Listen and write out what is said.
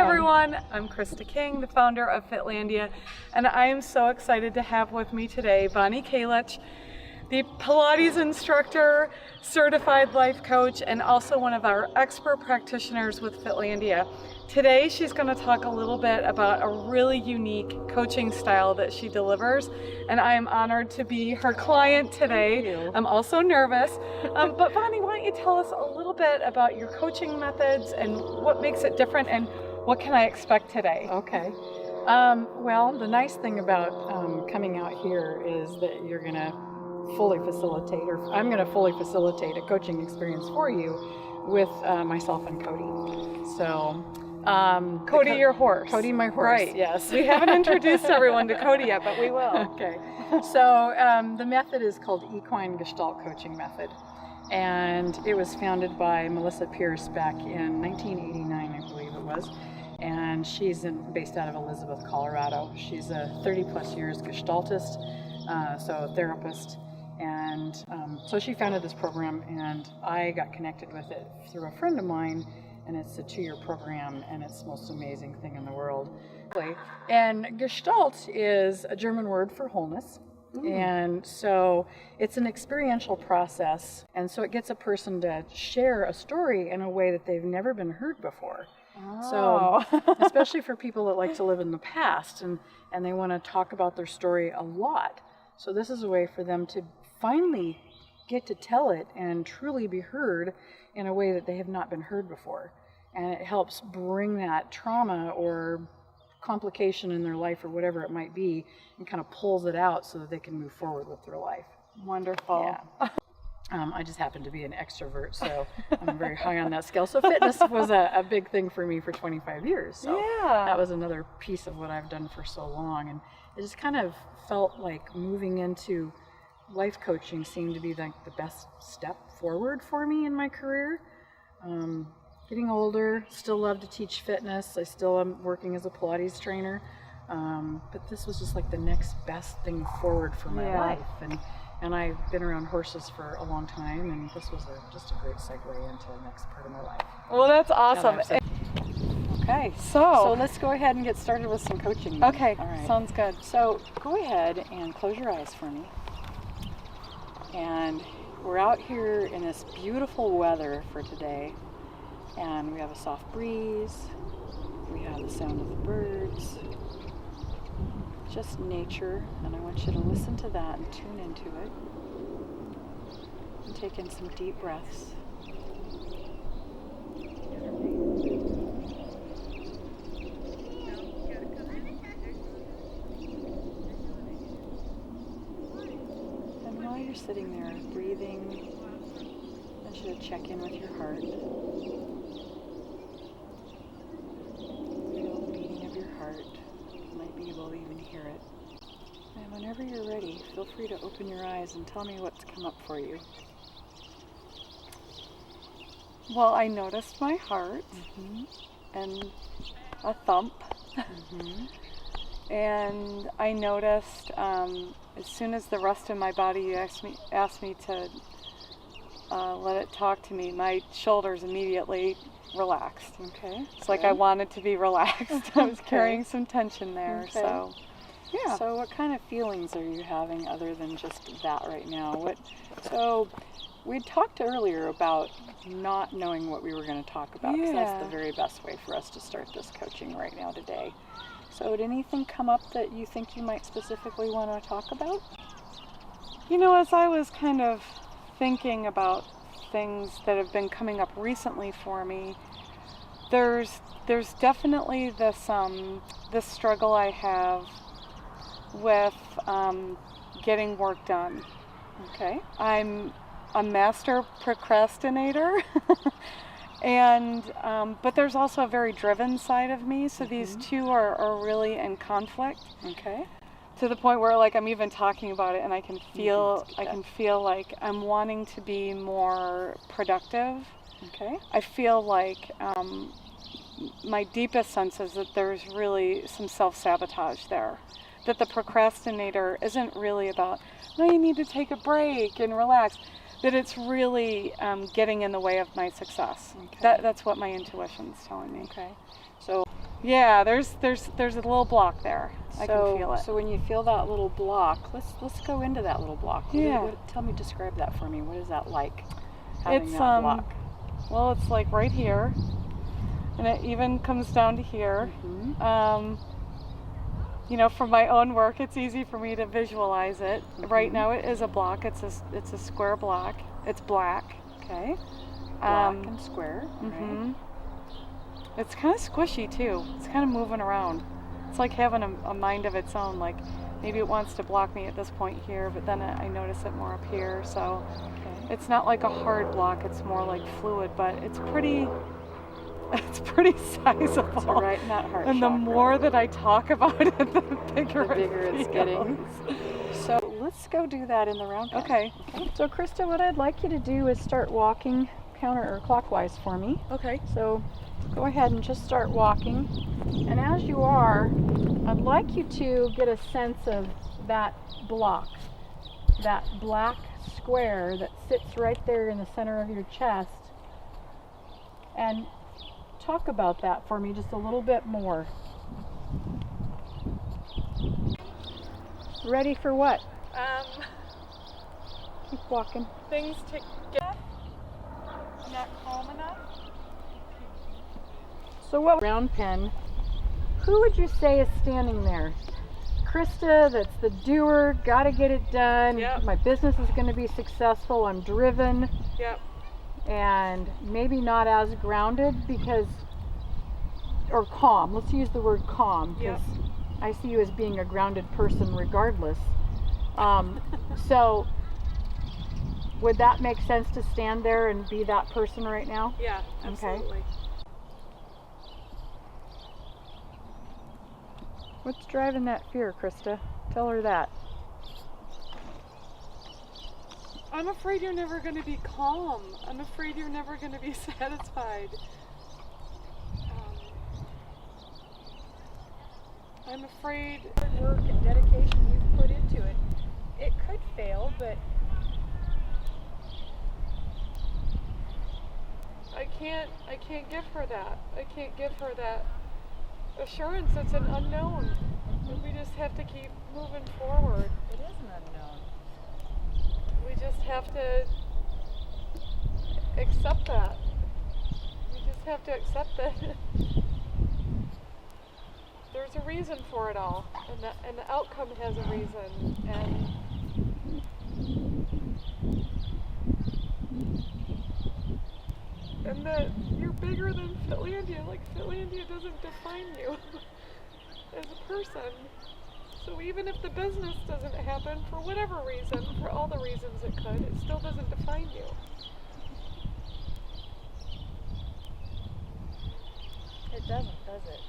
everyone, I'm Christa King, the founder of Fitlandia, and I am so excited to have with me today Bonnie Kalich, the Pilates instructor, certified life coach, and also one of our expert practitioners with Fitlandia. Today she's going to talk a little bit about a really unique coaching style that she delivers, and I am honored to be her client today. I'm also nervous, but Bonnie, why don't you tell us a little bit about your coaching methods and what makes it different, and what can I expect today? Okay. Well, the nice thing about coming out here is that you're going to fully facilitate, or I'm going to fully facilitate a coaching experience for you with myself and Cody. So, Cody, your horse. Cody, my horse. Right. Yes. We haven't introduced everyone to Cody yet, but we will. Okay. So the method is called Equine Gestalt Coaching Method, and it was founded by Melissa Pierce back in 1989, I believe it was. And she's based out of Elizabeth, Colorado. She's a 30+ years Gestaltist, so a therapist. And so she founded this program, and I got connected with it through a friend of mine, and it's a 2-year program, and it's the most amazing thing in the world. And Gestalt is a German word for wholeness. And so it's an experiential process, and so it gets a person to share a story in a way that they've never been heard before. So especially for people that like to live in the past and they want to talk about their story a lot. So this is a way for them to finally get to tell it and truly be heard in a way that they have not been heard before. And it helps bring that trauma or complication in their life or whatever it might be and kind of pulls it out so that they can move forward with their life. Wonderful. Yeah. I just happen to be an extrovert, so I'm very high on that scale. So fitness was a big thing for me for 25 years. So that was another piece of what I've done for so long. And it just kind of felt like moving into life coaching seemed to be like the best step forward for me in my career. Getting older, still love to teach fitness. I still am working as a Pilates trainer. But this was just like the next best thing forward for my life. And I've been around horses for a long time, and this was just a great segue into the next part of my life. Well, that's awesome. Okay, so let's go ahead and get started with some coaching. Okay, all right. Sounds good. So go ahead and close your eyes for me. And we're out here in this beautiful weather for today, and we have a soft breeze, we have the sound of the birds, just nature, and I want you to listen to that and tune into it. And take in some deep breaths. And while you're sitting there breathing, I want you to check in with your heart. Feel the beating of your heart. You might be able to even hear it. And whenever you're ready, feel free to open your eyes and tell me what's come up for you. Well, I noticed my heart and a thump. And I noticed as soon as the rest of my body asked me to let it talk to me, my shoulders immediately relaxed. Okay. It's like I wanted to be relaxed. I was carrying some tension there. So yeah. So what kind of feelings are you having other than just that right now? So we talked earlier about not knowing what we were going to talk about, because that's the very best way for us to start this coaching right now today. So did anything come up that you think you might specifically want to talk about? You know, as I was kind of thinking about things that have been coming up recently for me, there's definitely this struggle I have with getting work done. Okay. I'm a master procrastinator, and but there's also a very driven side of me. So these two are really in conflict. Okay. To the point where, like, I'm even talking about it, and I can feel like I'm wanting to be more productive. Okay. I feel like my deepest sense is that there's really some self-sabotage there. That the procrastinator isn't really about, no, you need to take a break and relax. That it's really getting in the way of my success. Okay. That's what my intuition's telling me. Okay. So Yeah, there's a little block there. I can feel it. So when you feel that little block, let's go into that little block. Yeah. Tell me, describe that for me. What is that like? Having It's that block. well, it's like right here, and it even comes down to here. Mm-hmm. You know, from my own work, it's easy for me to visualize it. Mm-hmm. Right now, it is a block. It's a square block. It's black. Okay. Black and square. Mm-hmm. It's kind of squishy too. It's kind of moving around. It's like having a mind of its own. Like maybe it wants to block me at this point here, but then I notice it more up here. So it's not like a hard block. It's more like fluid, but it's pretty sizable. So right in that heart and the chakra. more that I talk about it, the bigger it's getting. So let's go do that in the round pen. Okay. So Christa, what I'd like you to do is start walking counter or clockwise for me. Okay. So go ahead and just start walking. And as you are, I'd like you to get a sense of that block, that black square that sits right there in the center of your chest. And talk about that for me just a little bit more. Ready for what? Keep walking. Things to get not calm enough. So what round pen, who would you say is standing there? Christa, that's the doer, gotta get it done. Yep. My business is gonna be successful, I'm driven. Yep. And maybe not as grounded because, or calm, let's use the word calm, because I see you as being a grounded person regardless. So would that make sense to stand there and be that person right now? Yeah, absolutely. Okay. What's driving that fear, Christa? Tell her that. I'm afraid you're never going to be calm. I'm afraid you're never going to be satisfied. I'm afraid Hard work and dedication you've put into it, it could fail, but I can't give her that. I can't give her that assurance. It's an unknown. And we just have to keep moving forward. it is an unknown. We just have to accept that. We just have to accept that there's a reason for it all, and the outcome has a reason, and that you're bigger than Fitlandia. Like Fitlandia doesn't define you as a person. So even if the business doesn't happen for whatever reason, for all the reasons it could, it still doesn't define you. It doesn't, does it?